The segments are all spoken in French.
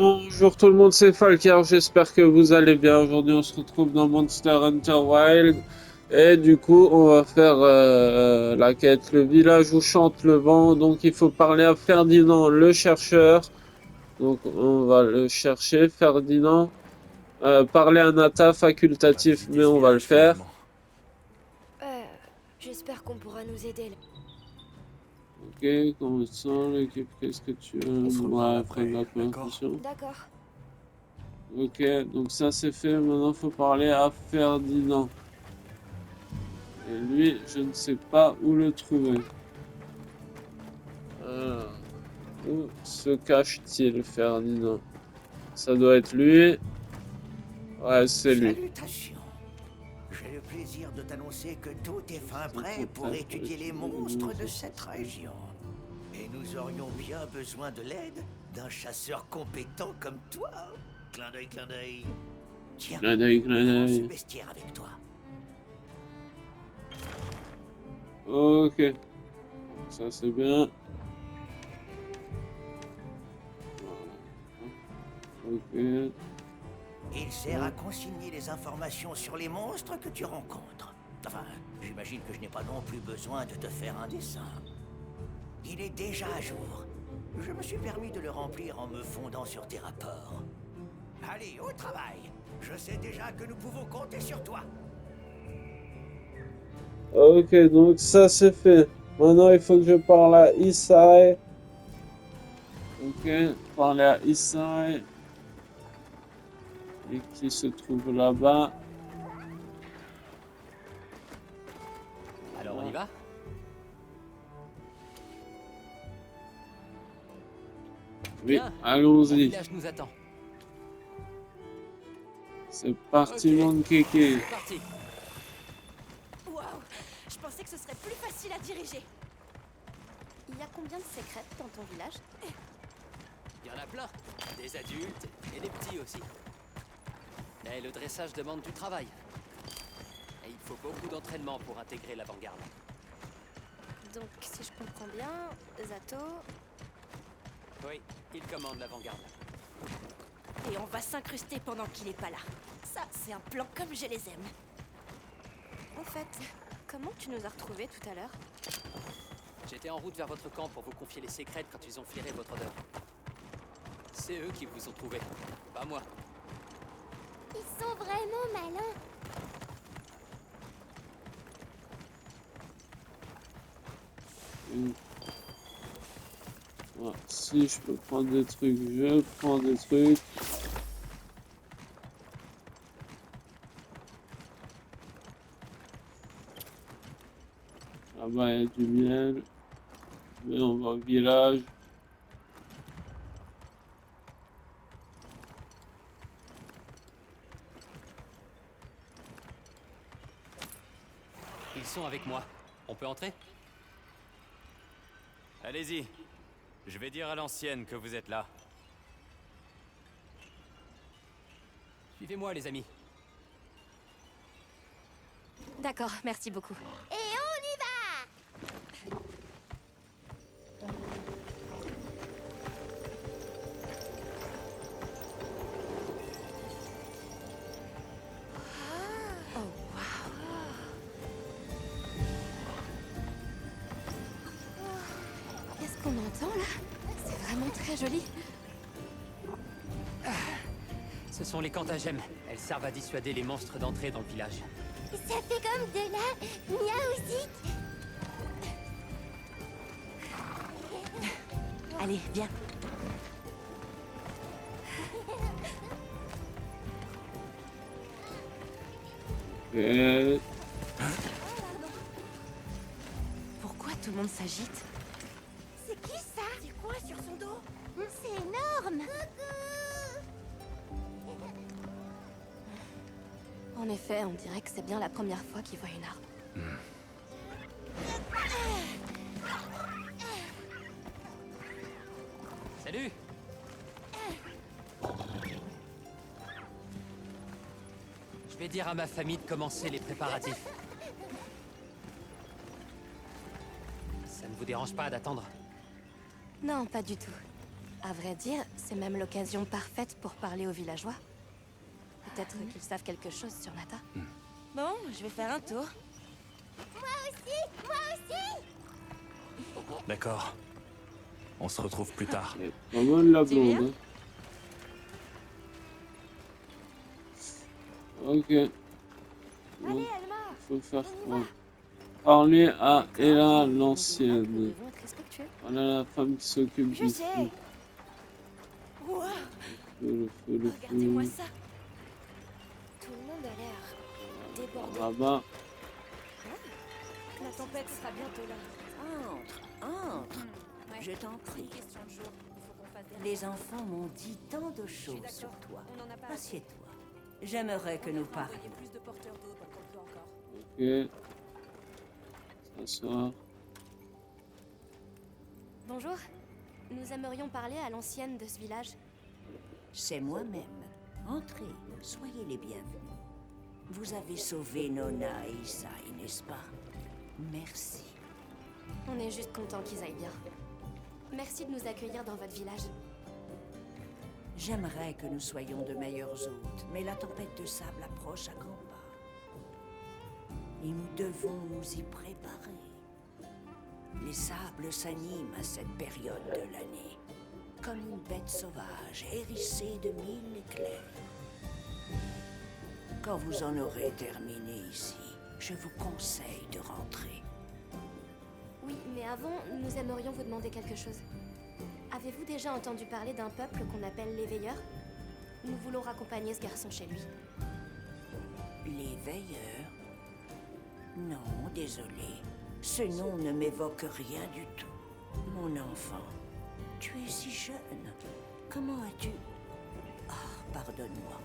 Bonjour tout le monde, c'est Falker, j'espère que vous allez bien. Aujourd'hui on se retrouve dans Monster Hunter Wild et du coup on va faire la quête, le village où chante le vent. Donc il faut parler à Ferdinand le chercheur. Donc on va le chercher, Ferdinand. Parler à Nata, Va facultatif, visiter mais ce on va le village faire. finalement. Euh, J'espère qu'on pourra nous aider là. Ok, comment ça, l'équipe, qu'est-ce que tu On se veux? reparle Ouais, fin de après, la d'accord? conversation. D'accord. Ok, donc ça c'est fait, maintenant faut parler à Ferdinand. Et lui, je ne sais pas où le trouver. Alors, où se cache-t-il, Ferdinand? Ça doit être lui. Ouais, c'est lui. Salutations. J'ai le plaisir de t'annoncer que tout est fin Son prêt pour contact pour étudier les étudier les monstres de monstres cette suspects. région. Et nous aurions bien besoin de l'aide d'un chasseur compétent comme toi. Clin d'œil, clin d'œil. Tiens, Clin d'œil, clin prends ce d'œil. bestiaire avec toi. Ok, ça c'est bien. Voilà. Ok. Il sert à consigner les informations sur les monstres que tu rencontres. Enfin, j'imagine que je n'ai pas non plus besoin de te faire un dessin. Il est déjà à jour. Je me suis permis de le remplir en me fondant sur tes rapports. Allez, au travail. Je sais déjà que nous pouvons compter sur toi. Ok, donc ça c'est fait. Maintenant, il faut que je parle à Isai. Ok, parler à Isai. Et qui se trouve là-bas. Alors on y Voilà. va? Oui, Bien, mon allons-y. village nous attend. C'est parti, Ok, mon kéké. c'est parti. Waouh, je pensais que ce serait plus facile à diriger. Il y a combien de secrets dans ton village? Il y en a plein. Des adultes et des petits aussi. Mais le dressage demande du travail. Et il faut beaucoup d'entraînement pour intégrer l'avant-garde. Donc, si je comprends bien, Zato... Oui, il commande l'avant-garde. Et on va s'incruster pendant qu'il est pas là. Ça, c'est un plan comme je les aime. En fait, comment tu nous as retrouvés tout à l'heure? J'étais en route vers votre camp pour vous confier les secrets quand ils ont flairé votre odeur. C'est eux qui vous ont trouvé, pas moi. Ils sont vraiment malins. Et voilà. Si je peux prendre des trucs, je prends des trucs. Là-bas, il y a du miel. Mais on va au village. Ils sont avec moi. On peut entrer? Allez-y. Je vais dire à l'ancienne que vous êtes là. Suivez-moi les amis. D'accord, merci beaucoup. Et on y va! Oh, qu'est-ce qu'on entend là? C'est vraiment très joli. Ce sont les cantagèmes. Elles servent à dissuader les monstres d'entrer dans le village. Ça fait comme de la miaouzik. Allez, viens. Et... Pourquoi tout le monde s'agite? C'est qui ça? C'est quoi sur son dos? C'est énorme. En effet, on dirait que c'est bien la première fois qu'il voit une arme. Salut! Je vais dire à ma famille de commencer les préparatifs. Ça ne vous dérange pas d'attendre? Non, pas du tout. À vrai dire, c'est même l'occasion parfaite pour parler aux villageois. Peut-être qu'ils savent quelque chose sur Nata. Bon, je vais faire un tour. D'accord. On se retrouve plus tard. Elle est pas mal la Tu viens? blonde. Hein. Ok. Bon, Allez, Alma! faut faire On y quoi? va. Parler à Ella Nous l'ancienne. devons être respectueux. Voilà la femme qui s'occupe Je du sais. feu. Wow. Le feu. Regardez-moi ça. Tout le monde a l'air débordé. Là-bas. La tempête sera bientôt là. Entre. Je t'en prie. Question de jour. Il faut qu'on fasse des Les enfants m'ont dit tant de choses sur toi. On en a pas assez. Assieds-toi. J'aimerais que nous parlions. Envoyer plus de porteurs d'eau tant qu'on peut encore. Ok. S'asseoir. Bonjour. Nous aimerions parler à l'ancienne de ce village. C'est moi-même. Entrez, soyez les bienvenus. Vous avez sauvé Nona et Isai, n'est-ce pas? Merci. On est juste contents qu'ils aillent bien. Merci de nous accueillir dans votre village. J'aimerais que nous soyons de meilleurs hôtes, mais la tempête de sable approche à grands pas. Et nous devons nous y préparer. Les sables s'animent à cette période de l'année, comme une bête sauvage hérissée de 1000 éclairs. Quand vous en aurez terminé ici, je vous conseille de rentrer. Oui, mais avant, nous aimerions vous demander quelque chose. Avez-vous déjà entendu parler d'un peuple qu'on appelle les Veilleurs? Nous voulons raccompagner ce garçon chez lui. Les veilleurs? Non, désolé. Ce nom ne m'évoque rien du tout. Mon enfant, tu es si jeune. Comment as-tu... Ah, pardonne-moi.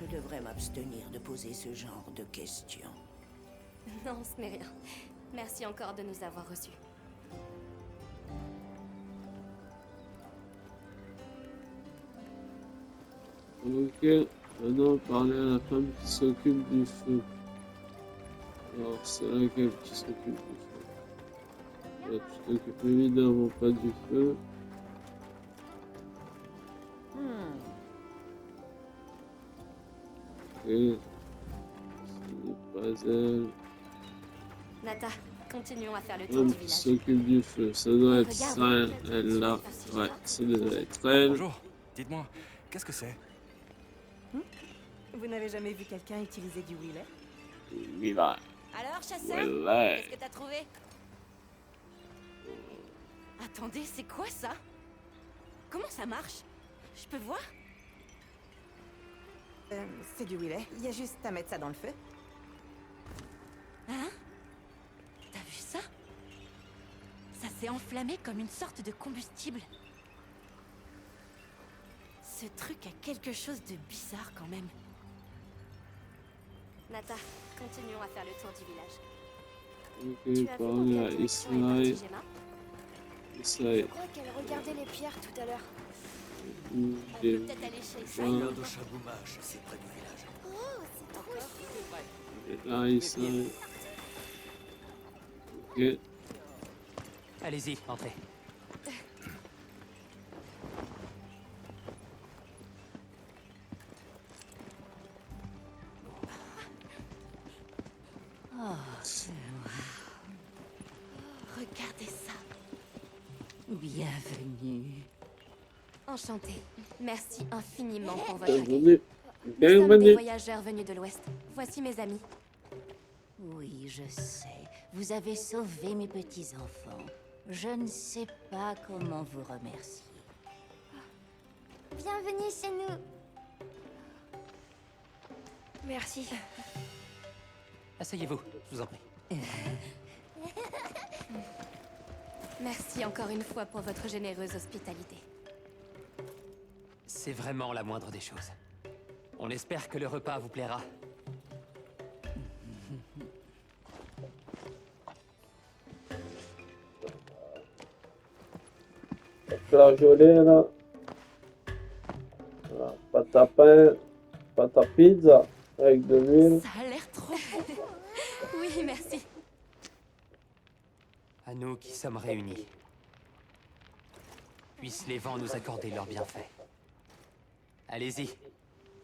Je devrais m'abstenir de poser ce genre de questions. Non, ce n'est rien. Merci encore de nous avoir reçus. Ok. Maintenant, parler à la femme qui s'occupe du feu. Alors, c'est laquelle qui s'occupe du feu? Là, tu t'occupes évidemment pas du feu. Ok. Ce n'est pas elle. Nata, continuons à faire le tour Femme du qui village. s'occupe du feu. Ça doit être Regarde, ça, elle là. Ouais, ça doit être elle. Bonjour. Dites-moi, qu'est-ce que c'est? Vous n'avez jamais vu quelqu'un utiliser du wheeler? Oui, là. Alors, chasseur, Voilà. qu'est-ce que t'as trouvé? Attendez, c'est quoi ça? Comment ça marche? Je peux voir? C'est du wheeler. Il y a juste à mettre ça dans le feu. Hein? T'as vu ça? Ça s'est enflammé comme une sorte de combustible. Ce truc a quelque chose de bizarre quand même. Nata, continuons à faire le tour du village. Ok, parler à Isai. Isai. Je crois qu'elle regardait les pierres tout à l'heure. Il Elle est peut peut-être aller chez Isai. là. de Chaboumage, c'est près du village. Oh, c'est trop chou. Il est là, Isai. Ok. Allez-y, entrez. Regardez ça. Bienvenue. Enchantée. Merci infiniment pour votre accueil. Bienvenue. Nous sommes des Bienvenue. voyageurs venus de l'Ouest. Voici mes amis. Oui, je sais. Vous avez sauvé mes petits-enfants. Je ne sais pas comment vous remercier. Bienvenue chez nous. Merci. Asseyez-vous, je vous en prie. Merci encore une fois pour votre généreuse hospitalité. C'est vraiment la moindre des choses. On espère que le repas vous plaira. Flageolet là. Voilà. Pâte à pain, pâte à pizza avec de l'huile. Ça a l'air trop bon. Oui, merci. À nous qui sommes réunis. puissent les vents nous accorder leurs bienfaits. Allez-y,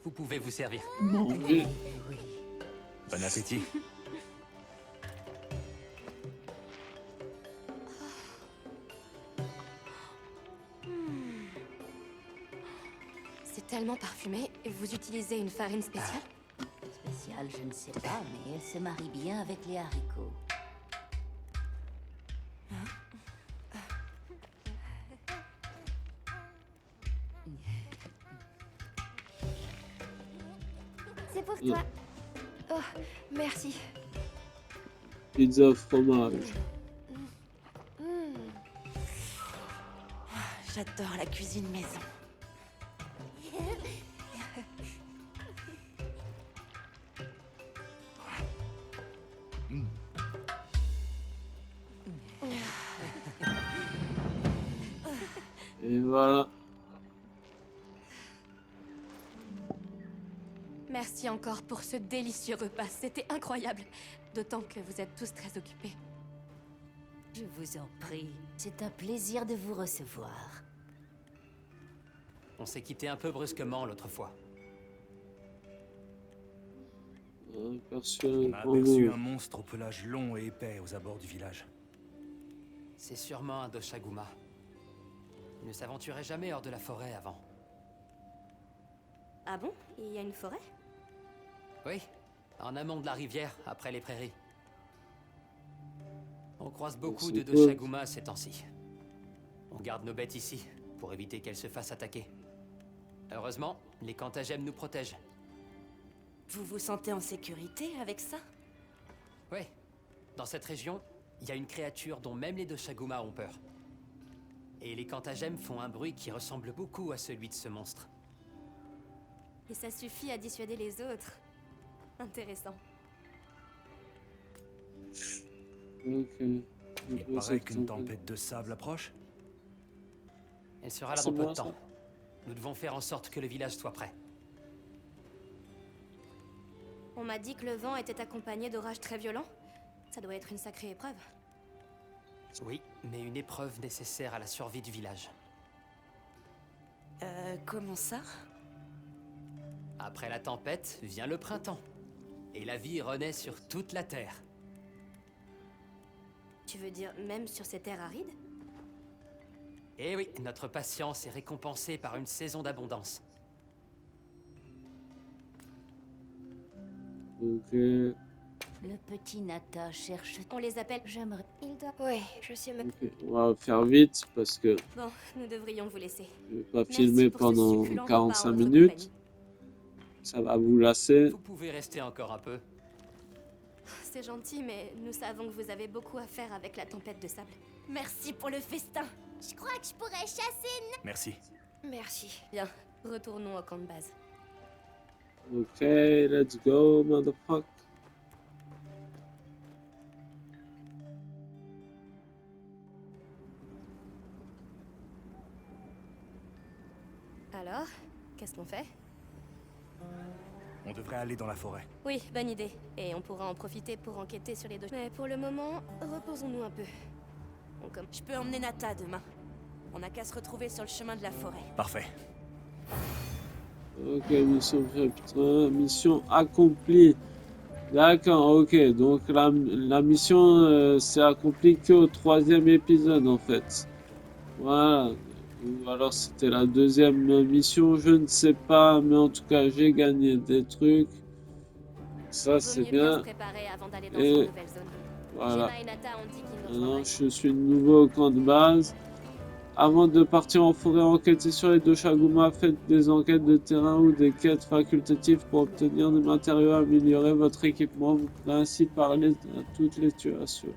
vous pouvez vous servir. Manger. Bon appétit. C'est tellement parfumé. Vous utilisez une farine spéciale? Spécial, je ne sais pas, mais elle se marie bien avec les haricots. C'est pour toi. Oh, merci. Pizza au fromage. J'adore la cuisine maison. Et voilà. Merci encore pour ce délicieux repas. C'était incroyable. D'autant que vous êtes tous très occupés. Je vous en prie. C'est un plaisir de vous recevoir. On s'est quitté un peu brusquement l'autre fois. Aperçu On un a grand aperçu mot. un monstre au pelage long et épais aux abords du village. C'est sûrement un Doshaguma. Il ne s'aventurait jamais hors de la forêt avant. Ah bon? Il y a une forêt? Oui, en amont de la rivière, après les prairies. On croise beaucoup C'est de cool. Doshaguma ces temps-ci. On garde nos bêtes ici, pour éviter qu'elles se fassent attaquer. Heureusement, les Kantagem nous protègent. Vous vous sentez en sécurité avec ça? Oui, dans cette région, il y a une créature dont même les Doshaguma ont peur. Et les Kantagem font un bruit qui ressemble beaucoup à celui de ce monstre. Et ça suffit à dissuader les autres. Intéressant. Ok. Il paraît qu'une tempête de sable approche. Elle sera là C'est dans peu moi, de ça. temps. Nous devons faire en sorte que le village soit prêt. On m'a dit que le vent était accompagné d'orages très violents. Ça doit être une sacrée épreuve. Oui, mais une épreuve nécessaire à la survie du village. Comment ça? Après la tempête, vient le printemps. Et la vie renaît sur toute la terre. Tu veux dire même sur ces terres arides? Et oui, notre patience est récompensée par une saison d'abondance. Ok. Le petit Nata cherche... On les appelle... J'aimerais... Il doit... Ouais, je sais même... Ok. On va faire vite parce que Bon, nous devrions vous laisser. je vais pas Merci filmer pour ce pendant succulent repas 45 en votre minutes. compagnie. Ça va vous lasser. Vous pouvez rester encore un peu. C'est gentil, mais nous savons que vous avez beaucoup à faire avec la tempête de sable. Merci pour le festin. Je crois que je pourrais chasser Merci. Merci. Bien, retournons au camp de base. Ok, let's go, motherfucker. Alors, qu'est-ce qu'on fait? On devrait aller dans la forêt. Oui, bonne idée. Et on pourra en profiter pour enquêter sur les deux. Mais pour le moment, reposons-nous un peu. Je peux emmener Nata demain. On n'a qu'à se retrouver sur le chemin de la forêt. Parfait. Ok, mission putain, mission accomplie. D'accord, ok. Donc la mission s'est accomplie qu'au 3e épisode en fait. Voilà. Ou alors c'était la 2e mission, je ne sais pas, mais en tout cas j'ai gagné des trucs. Ça c'est Vaut mieux bien se bien. préparer avant d'aller dans Et cette nouvelle zone. voilà. Gemma et Nata ont dit qu'ils nous Maintenant, rejoindraient. je suis de nouveau au camp de base. Avant de partir en forêt enquêter sur les Doshaguma, faites des enquêtes de terrain ou des quêtes facultatives pour obtenir des matériaux, améliorer votre équipement. Vous pourrez ainsi parler à toutes les situations.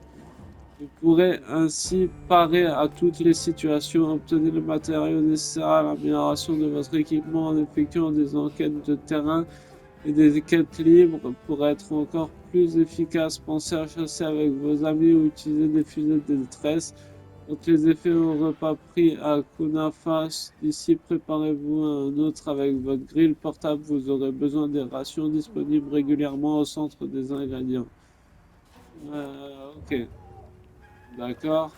Vous pourrez ainsi parer à toutes les situations, obtenir les matériaux nécessaires à l'amélioration de votre équipement en effectuant des enquêtes de terrain et des quêtes libres pour être encore plus efficace. Pensez à chasser avec vos amis ou utiliser des fusées de détresse. Donc les effets au repas pris à Kunafa. D'ici, préparez-vous un autre avec votre grille portable. Vous aurez besoin des rations disponibles régulièrement au centre des ingrédients. Ok. D'accord.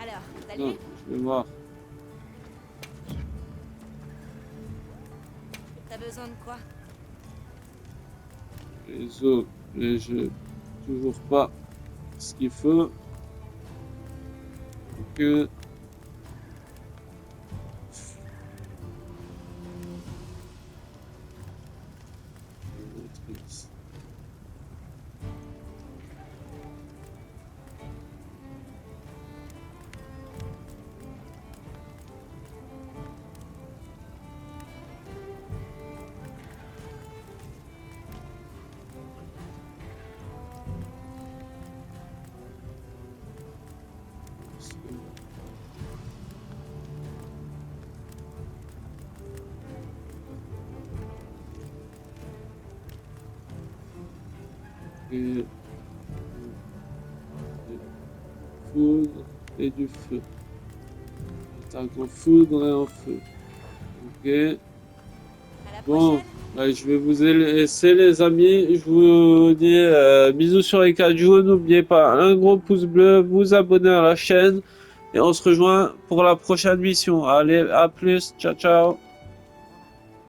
Alors, Non, salut. je vais voir. T'as besoin de quoi? Les os, les jeux, toujours pas ce qu'il faut. Que et foudre et du feu. Attaque en foudre et en feu. Ok. À la Bon, prochaine. je vais vous laisser les amis. Je vous dis bisous sur les 4 jours. N'oubliez pas un gros pouce bleu, vous abonner à la chaîne et on se rejoint pour la prochaine mission. Allez, à plus. Ciao, ciao.